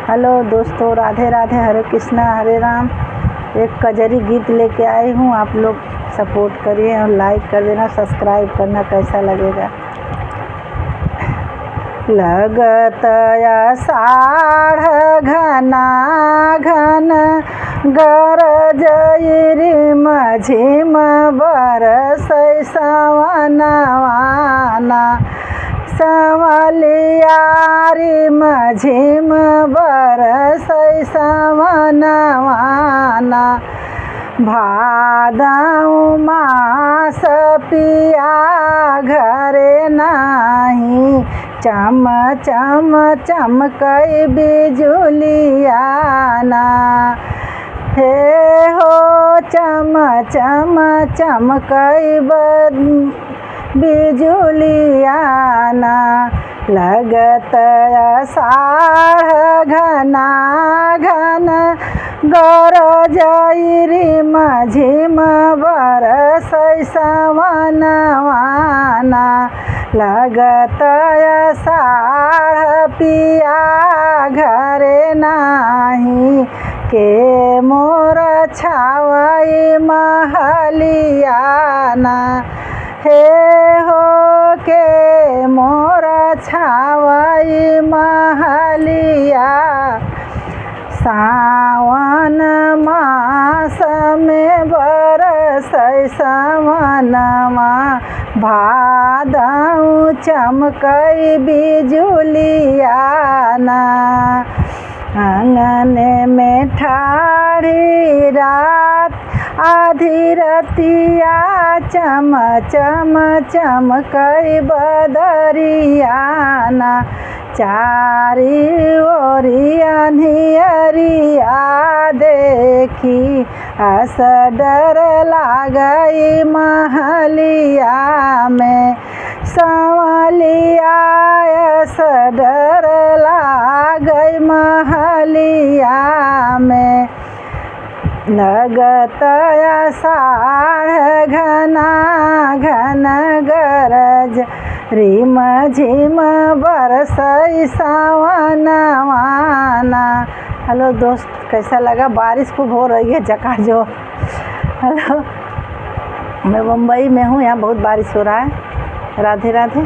Hello दोस्तों, राधे राधे, हरे कृष्णा हरे राम। एक कजरी गीत लेके आई हूँ, आप लोग सपोर्ट करिए और लाइक कर देना, सब्सक्राइब करना। कैसा लगेगा? लगत आषाढ़ घना घन गरज रिम झिम बरसै सवनवाना। संवलिया रिम झिम बरसै सवनवाना। भादौ मास पिया घरे नाही, चम चम चमकै बिजुलियाना। हे हो चम चम चमकै बिजुलियाना। लगत आषाढ़ घना घन गरज रिम झिम बरसै सवनवाना। लगत आषाढ़ पिया घरे नाही, के मोर छावै महलियाना। हे हो के मोर छावै महलिया। सावन मास में बरसै सवनमा, भादौ चमकै बिजुलियाना। आंगन में ठाढ़ी रात आधी रतिया, चम चम चमकै बदरियाना। चारी ओरी अन्हियरिया देखी, अस डर लागै महलिया में। संवलिया अस डर लागै महलिया में। लगत आषाढ़ घना घन गरज रिम झिम बरसै सवनवाना। हेलो दोस्त, कैसा लगा? बारिश खूब हो रही है, झकाझोर। हेलो, मैं मुंबई में हूँ, यहाँ बहुत बारिश हो रहा है। राधे राधे।